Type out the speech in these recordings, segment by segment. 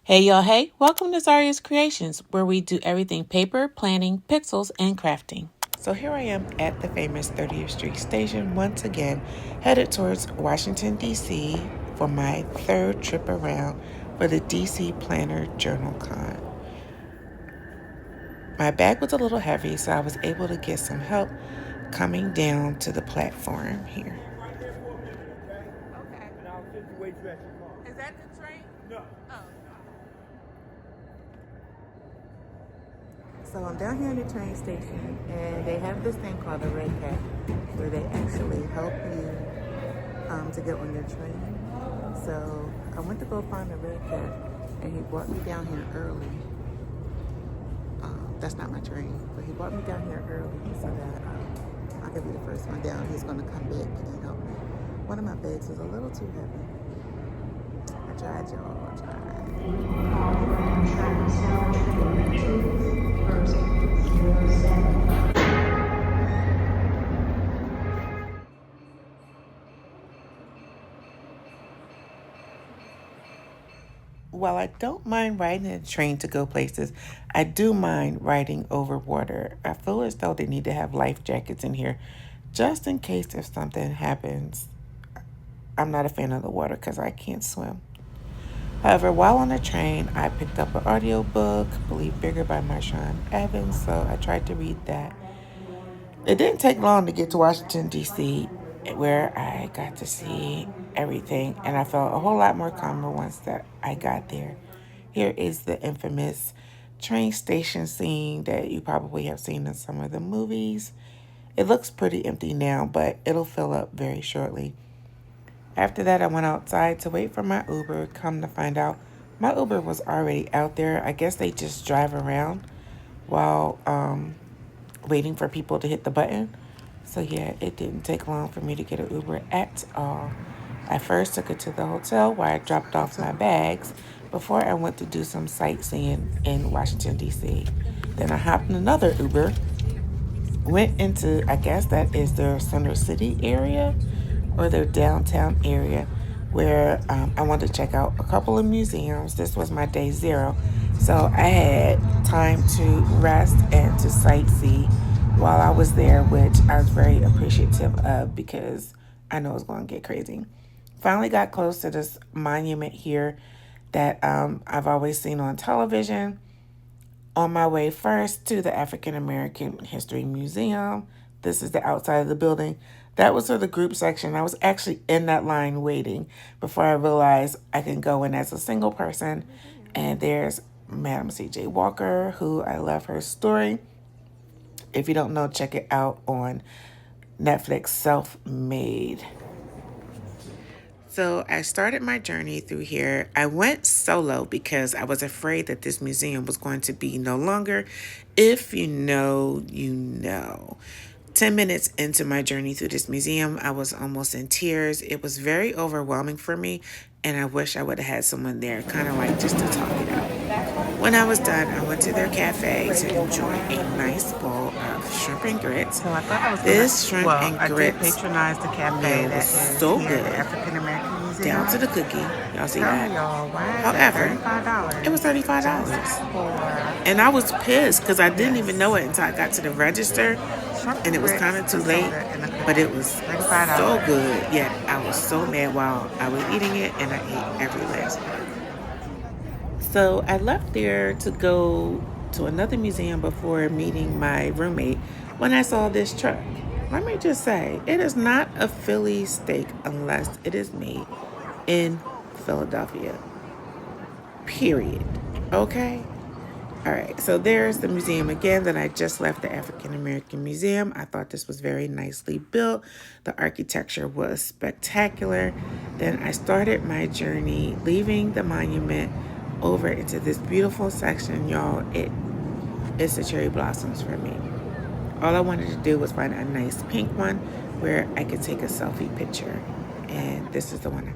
Hey y'all, hey, welcome to Zaria's Creations, where we do everything paper, planning, pixels, and crafting. So here I am at the famous 30th Street station once again, headed towards Washington, D.C. for my third trip around for the D.C. Planner Journal Con. My bag was a little heavy, so I was able to get some help coming down to the platform here. Okay. Is that the train? No. Oh. So I'm down here in the train station, and they have this thing called the Red Cat, where they actually help you to get on your train. So I went to go find the Red Cat, and he brought me down here early. That's not my train, but he brought me down here early so that I could be the first one down. He's going to come back and help me. One of my bags was a little too heavy. I tried, y'all. I tried. While I don't mind riding a train to go places, I do mind riding over water. I feel as though they need to have life jackets in here just in case if something happens. I'm not a fan of the water because I can't swim. However, while on the train, I picked up an audio book, Believe Bigger by Marshawn Evans, so I tried to read that. It didn't take long to get to Washington, D.C., where I got to see everything, and I felt a whole lot more calmer once that I got there. Here is the infamous train station scene that you probably have seen in some of the movies. It looks pretty empty now, but it'll fill up very shortly. After that, I went outside to wait for my Uber. Come to find out, my Uber was already out there. I guess they just drive around while waiting for people to hit the button. So yeah, it didn't take long for me to get an Uber at all. I first took it to the hotel where I dropped off my bags before I went to do some sightseeing in Washington, D.C. Then I hopped in another Uber, went into, I guess that is their Center City area or their downtown area, where I wanted to check out a couple of museums. This was my day zero, so I had time to rest and to sightsee while I was there, which I was very appreciative of because I know it's going to get crazy. Finally got close to this monument here that I've always seen on television. On my way first to the African American History Museum. This is the outside of the building. That was for the group section. I was actually in that line waiting before I realized I can go in as a single person. And there's Madam C.J. Walker, who I love her story. If you don't know, check it out on Netflix, Self-Made. So I started my journey through here. I went solo because I was afraid that this museum was going to be no longer. If you know, you know. 10 minutes into my journey through this museum, I was almost in tears. It was very overwhelming for me, and I wish I would have had someone there, kind of like just to talk it out. When I was done, I went to their cafe to enjoy a nice bowl of shrimp and grits. So I thought I was this shrimp and grits I did patronize the cafe meal was so good, African American Museum, down to the cookie. Y'all see that? However, it was $35, and I was pissed because I didn't even know it until I got to the register, and it was kind of too late. But it was so good. Yeah, I was so mad while I was eating it, and I ate every last part. So I left there to go to another museum before meeting my roommate when I saw this truck. Let me just say, it is not a Philly steak unless it is made in Philadelphia. Period. Okay? All right, so there's the museum again. Then I just left the African American Museum. I thought this was very nicely built. The architecture was spectacular. Then I started my journey leaving the monument over into this beautiful section, y'all. It's the cherry blossoms for me. All I wanted to do was find a nice pink one where I could take a selfie picture. And this is the one.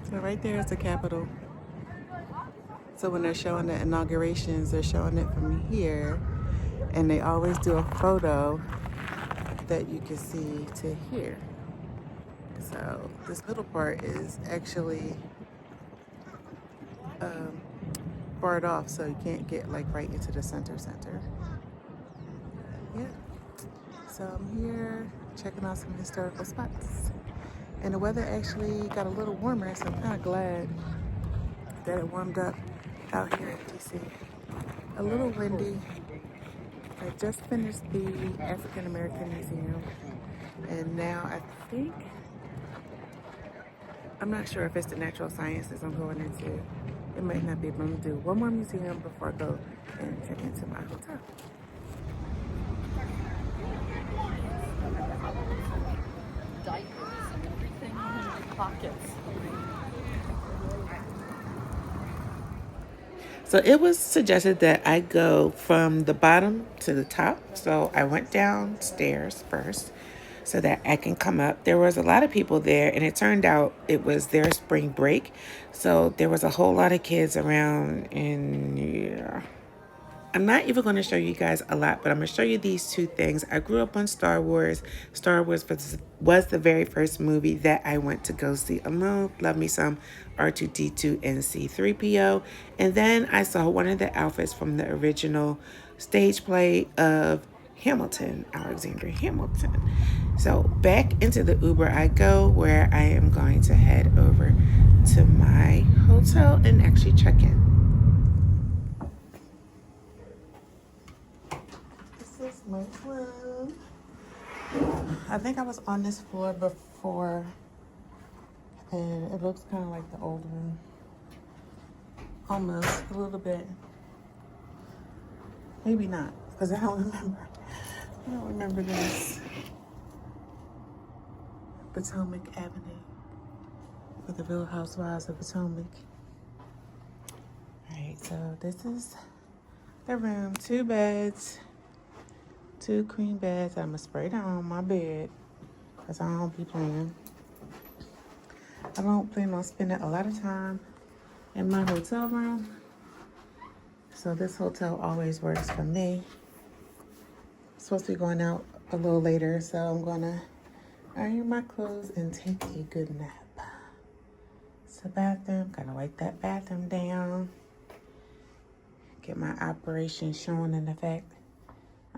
So right there is the Capitol. So when they're showing the inaugurations, they're showing it from here. And they always do a photo that you can see to here. So this middle part is actually barred off so you can't get like right into the center. Yeah. So I'm here checking out some historical spots. And the weather actually got a little warmer, so I'm kind of glad that it warmed up out here in DC. A little windy. I just finished the African American Museum, and now I think, I'm not sure if it's the natural sciences I'm going into. It might not be, but I'm going to do one more museum before I go and check into my hotel. Diapers and everything in the pockets. So it was suggested that I go from the bottom to the top. So I went downstairs first so that I can come up. There was a lot of people there, and it turned out it was their spring break. So there was a whole lot of kids around, and yeah. I'm not even going to show you guys a lot, but I'm going to show you these two things. I grew up on Star Wars. Star Wars was the very first movie that I went to go see alone. Love me some R2-D2 and C-3PO. And then I saw one of the outfits from the original stage play of Hamilton, Alexander Hamilton. So back into the Uber I go, where I am going to head over to my hotel and actually check in. This is my room. I think I was on this floor before, and it looks kind of like the old room. Almost, a little bit. Maybe not, because I don't remember. I don't remember this. Potomac Avenue for the Real Housewives of Potomac. Alright, so this is the room. 2 beds. 2 queen beds. I'm going to spray down my bed because I don't be playing. I don't plan on spending a lot of time in my hotel room. So this hotel always works for me. I'm supposed to be going out a little later, so I'm going to iron my clothes and take a good nap. It's a bathroom. Gotta wipe that bathroom down. Get my operation shown in effect.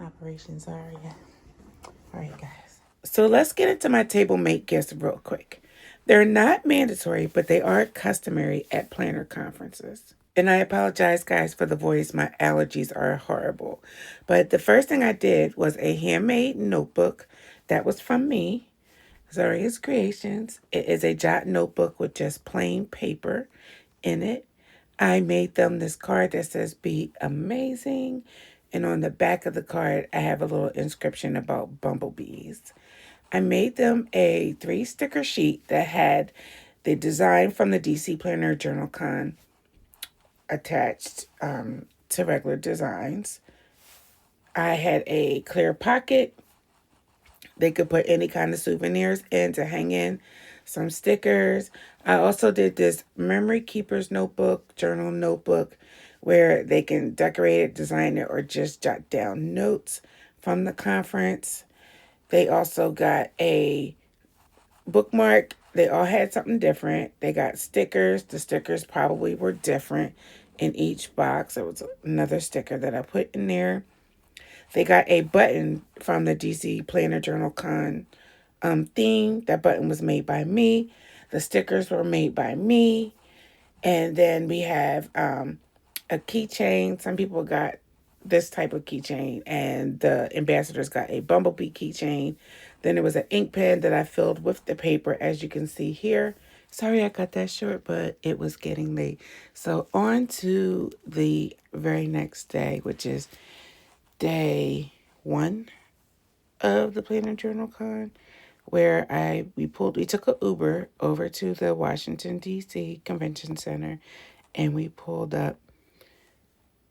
Operation Zaria. All right, guys. So let's get into my table mate gifts real quick. They're not mandatory, but they are customary at planner conferences. And I apologize, guys, for the voice. My allergies are horrible. But the first thing I did was a handmade notebook that was from me, Zaria's Creations. It is a jot notebook with just plain paper in it. I made them this card that says "Be amazing." And on the back of the card, I have a little inscription about bumblebees. I made them a 3-sticker sheet that had the design from the DC Planner Journal Con attached to regular designs. I had a clear pocket. They could put any kind of souvenirs in to hang in, some stickers. I also did this memory keeper's notebook, journal notebook, where they can decorate it, design it, or just jot down notes from the conference. They also got a bookmark. They all had something different. They got stickers. The stickers probably were different in each box. There was another sticker that I put in there. They got a button from the DC Planner Journal Con theme. That button was made by me. The stickers were made by me. And then we have a keychain. Some people got this type of keychain, and the ambassadors got a bumblebee keychain. Then there was an ink pen that I filled with the paper, as you can see here. Sorry I cut that short, but it was getting late. So on to the very next day, which is day 1 of the Planner Journal Con, where we took an Uber over to the Washington, D.C. Convention Center, and we pulled up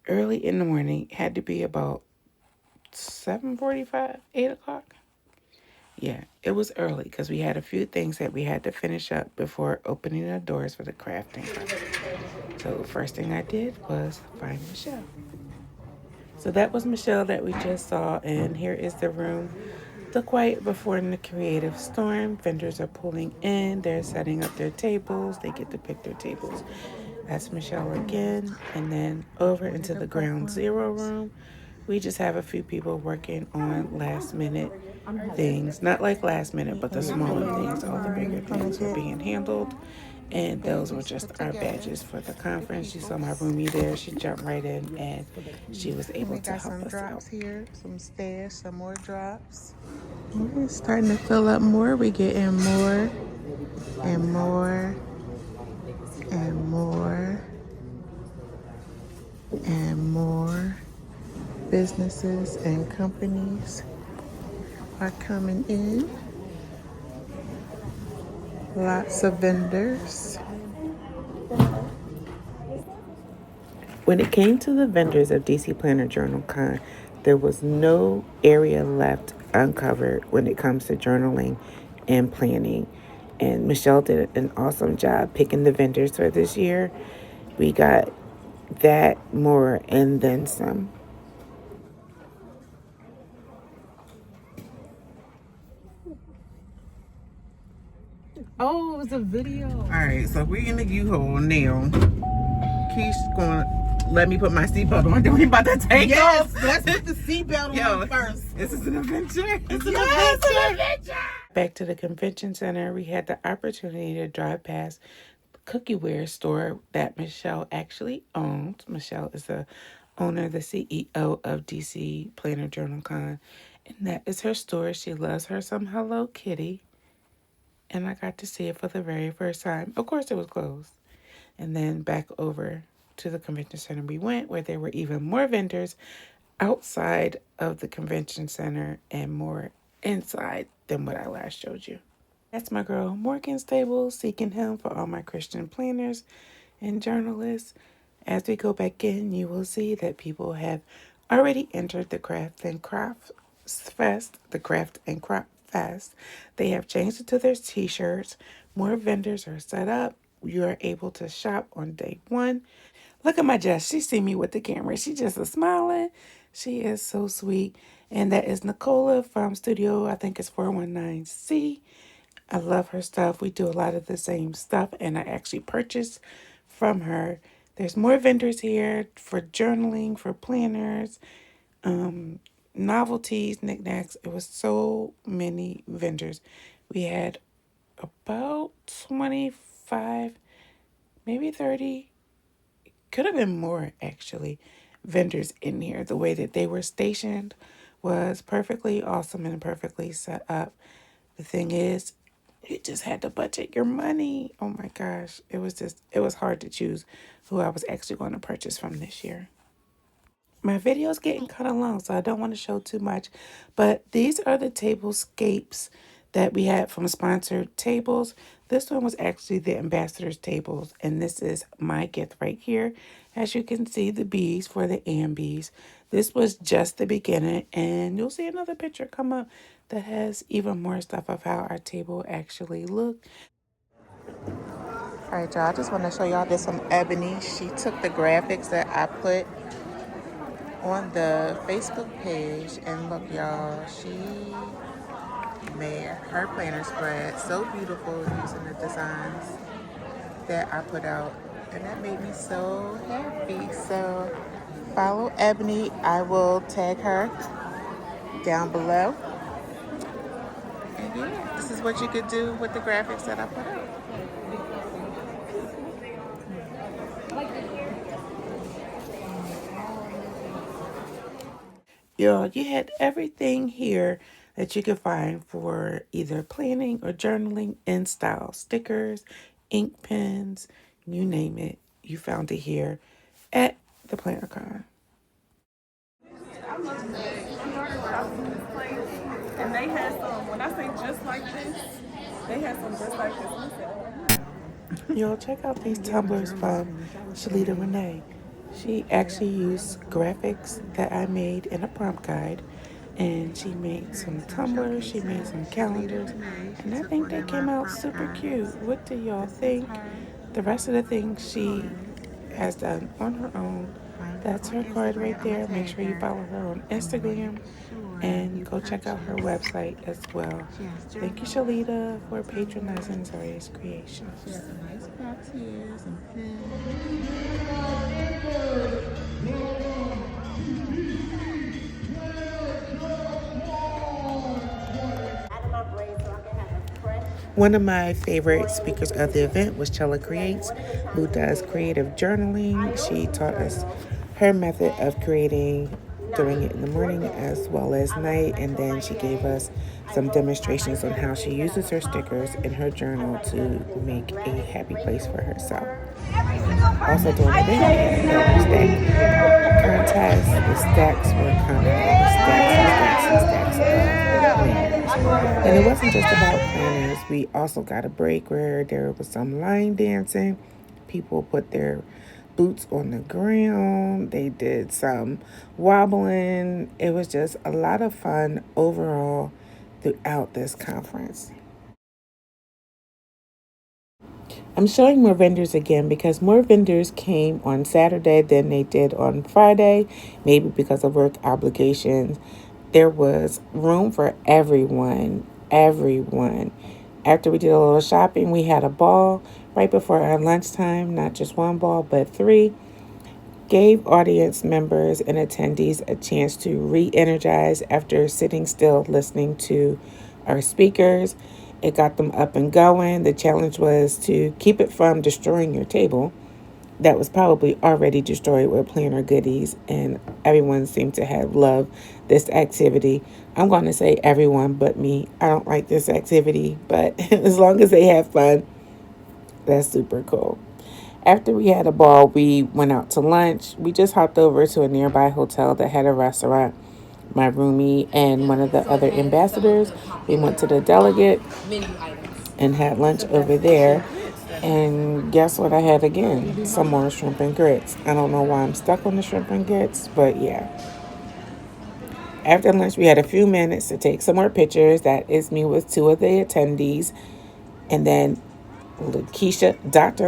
early in the morning. Had to be about 7:45, 8 o'clock. Yeah, it was early because we had a few things that we had to finish up before opening the doors for the crafting class. So first thing I did was find Michelle. So that was Michelle that we just saw, and here is the room. The quiet before the creative storm. Vendors are pulling in. They're setting up their tables. They get to pick their tables That's Michelle again. And then over into the ground zero room, we just have a few people working on last minute things. Not like last minute, but the smaller things. All the bigger things were being handled. And those were just our badges for the conference. You saw my roomie there. She jumped right in and she was able to help us out. Here, some stash, some more drops. We're starting to fill up more. We're getting more and more and more and more businesses and companies are coming in. Lots of vendors. When it came to the vendors of DC Planner Journal Con, there was no area left uncovered when it comes to journaling and planning. And Michelle did an awesome job picking the vendors for this year. We got that, more, and then some. Oh, it was a video. All right, so we're in the U-Haul now. Keish going to let me put my seatbelt on. Then we about to take off. Yes, let's put the seatbelt on first. This is an adventure. It's an adventure. Back to the convention center, we had the opportunity to drive past the cookieware store that Michelle actually owns. Michelle is the owner, the CEO of DC Planner Journal Con, and that is her store. She loves her some Hello Kitty, and I got to see it for the very first time. Of course, it was closed. And then back over to the convention center we went, where there were even more vendors outside of the convention center and more inside than what I last showed you. That's my girl Morgan's Table, seeking him for all my Christian planners and journalists. As we go back in, you will see that people have already entered the Craft and Craft Fest, the Craft and Craft Fest. They have changed it to their t-shirts. More vendors are set up. You are able to shop on day one. Look at my Jess. She see me with the camera. She just a smiling. She is so sweet. And that is Nicola from Studio, I think it's 419C. I love her stuff. We do a lot of the same stuff, and I actually purchased from her. There's more vendors here for journaling, for planners, novelties, knickknacks. It was so many vendors. We had about 25, maybe 30, could have been more actually, vendors in here. The way that they were stationed was perfectly awesome and perfectly set up. The thing is, you just had to budget your money. Oh my gosh. It was hard to choose who I was actually going to purchase from this year. My video is getting kind of long, so I don't want to show too much. But these are the tablescapes that we had from sponsored tables. This one was actually the ambassador's tables, and this is my gift right here. As you can see, the bees for the ambies. This was just the beginning, and you'll see another picture come up that has even more stuff of how our table actually looked. All right, y'all, I just want to show y'all this from Ebony. She took the graphics that I put on the Facebook page, and look, y'all, she made her planner spread so beautiful using the designs that I put out, and that made me so happy. So follow Ebony. I will tag her down below. And yeah, this is what you could do with the graphics that I put out. Y'all, you had everything here that you could find for either planning or journaling in style. Stickers, ink pens, you name it. You found it here at the PlannerCon. I love that. My daughter shopped in this place, and they had some. When I say just like this, they had some just like this. Listen. Y'all, check out these tumblers from Shalita Renee. She actually used graphics that I made in a prompt guide, and she made some tumblers, she made some calendars, and I think they came out super cute. What do y'all think? The rest of the things she has done on her own. That's her card right there. Make sure you follow her on Instagram. and go check out her website as well. Thank you, Shalita, for patronizing Zaria's Creations. She has a nice box here, some pins. One of my favorite speakers of the event was Chella Creates, who does creative journaling. She taught us her method of creating, doing it in the morning as well as night, and then she gave us some demonstrations on how she uses her stickers in her journal to make a happy place for herself. Also during the event, we had a planner stack contest. The stacks were coming in stacks and stacks of planners. And it wasn't just about planners. We also got a break where there was some line dancing. People put their boots on the ground. They did some wobbling. It was just a lot of fun overall throughout this conference. I'm showing more vendors again because more vendors came on Saturday than they did on Friday, maybe because of work obligations. There was room for everyone, everyone. After we did a little shopping, we had a ball right before our lunchtime, not just one ball, but three. Gave audience members and attendees a chance to re energize after sitting still listening to our speakers. It got them up and going. The challenge was to keep it from destroying your table that was probably already destroyed with planner goodies, and everyone seemed to have loved this activity. I'm going to say everyone but me. I don't like this activity, but as long as they have fun, that's super cool. After we had a ball, we went out to lunch. We just hopped over to a nearby hotel that had a restaurant. My roomie and one of the other ambassadors, we went to the delegate and had lunch over there. And guess what I had again? Some more shrimp and grits. I don't know why I'm stuck on the shrimp and grits, but yeah. After lunch, we had a few minutes to take some more pictures. That is me with two of the attendees. And then Dr.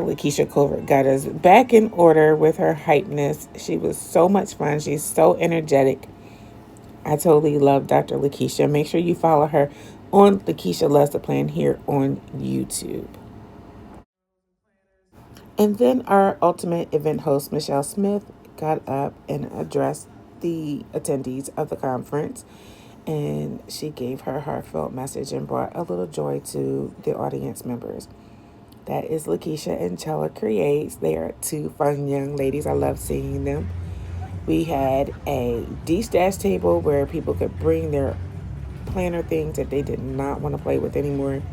Lakeisha Covert got us back in order with her hypeness. She was so much fun. She's so energetic. I totally love Dr. Lakeisha. Make sure you follow her on Lakeisha Loves the Plan here on YouTube. And then our ultimate event host, Michelle Smith, got up and addressed the attendees of the conference. And she gave her heartfelt message and brought a little joy to the audience members. That is Lakeisha and Chella Creates. They are two fun young ladies. I love seeing them. We had a de-stash table where people could bring their planner things that they did not want to play with anymore.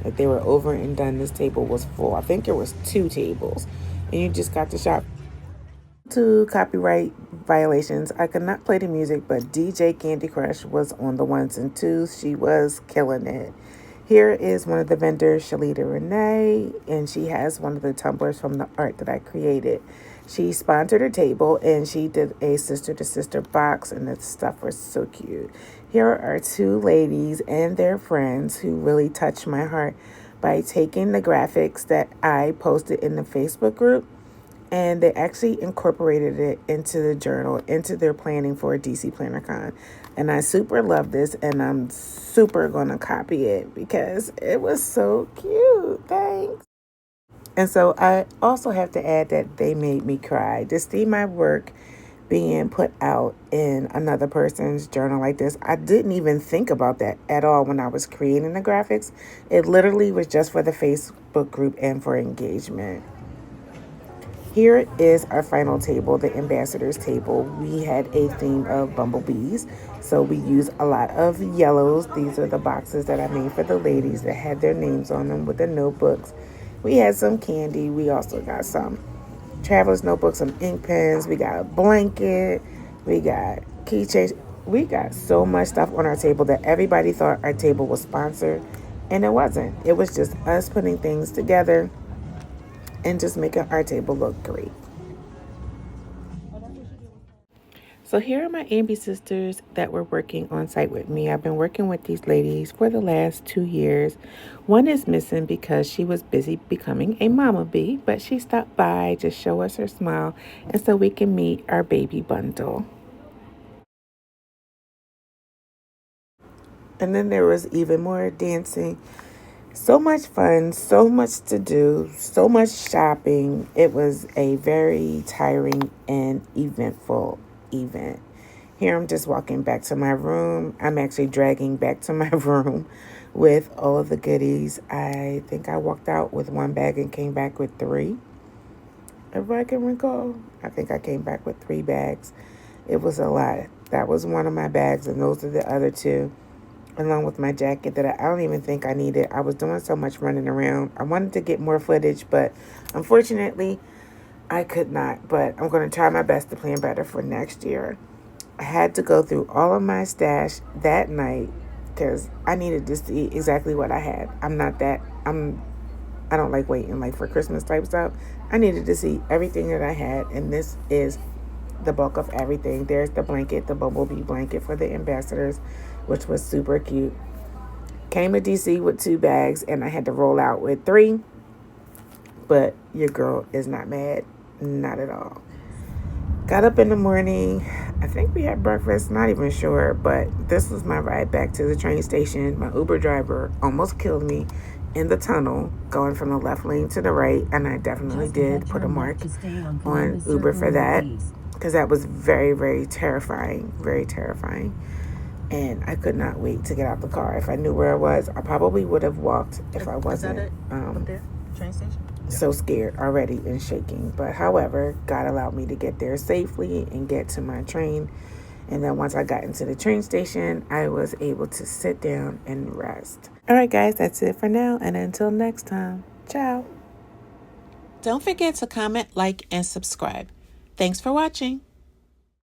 That they were over and done. This table was full. I think there was two tables. And you just got to shop. To copyright violations, I could not play the music, but DJ Candy Crush was on the ones and twos. She was killing it. Here is one of the vendors, Shalita Renee, and she has one of the tumblers from the art that I created. She sponsored her table and she did a sister to sister box, and the stuff was so cute. Here are two ladies and their friends who really touched my heart by taking the graphics that I posted in the Facebook group, and they actually incorporated it into the journal, into their planning for a DC Planner Con. And I super love this, and I'm super gonna copy it because it was so cute. Thanks. And so I also have to add that they made me cry. To see my work being put out in another person's journal like this, I didn't even think about that at all when I was creating the graphics. It literally was just for the Facebook group and for engagement. Here is our final table, the ambassadors table. We had a theme of bumblebees, so we used a lot of yellows. These are the boxes that I made for the ladies that had their names on them with the notebooks. We had some candy. We also got some traveler's notebooks, some ink pens. We got a blanket. We got keychains. We got so much stuff on our table that everybody thought our table was sponsored, and it wasn't. It was just us putting things together and just making our table look great. So here are my Ambi sisters that were working on site with me. I've been working with these ladies for the last 2 years. One is missing because she was busy becoming a mama bee, but she stopped by to show us her smile and so we can meet our baby bundle. And then there was even more dancing. So much fun, so much to do, so much shopping. It was a very tiring and eventful event. Here I'm just walking back to my room. I'm actually dragging back to my room with all of the goodies. I think I walked out with one bag and came back with three, if I can recall. I think I came back with three bags. It was a lot. That was one of my bags, and those are the other two, along with my jacket that I don't even think I needed. I was doing so much running around. I wanted to get more footage, but unfortunately, I could not. But I'm going to try my best to plan better for next year. I had to go through all of my stash that night because I needed to see exactly what I had. I don't like waiting like for Christmas type stuff. I needed to see everything that I had, and this is the bulk of everything. There's the blanket, the bumblebee blanket for the ambassadors, which was super cute. Came to DC with two bags, and I had to roll out with three, but your girl is not mad. Not at all. Got up in the morning. I think we had breakfast, not even sure, but this was my ride back to the train station. My Uber driver almost killed me in the tunnel going from the left lane to the right, and I definitely did put a mark on Uber for that because that was very, very terrifying. Very terrifying. And I could not wait to get out the car. If I knew where I was, I probably would have walked if I wasn't Up there? Train station? so scared already and shaking. But however, God allowed me to get there safely and get to my train. And then once I got into the train station, I was able to sit down and rest. All right, guys, that's it for now. And until next time, ciao. Don't forget to comment, like, and subscribe. Thanks for watching.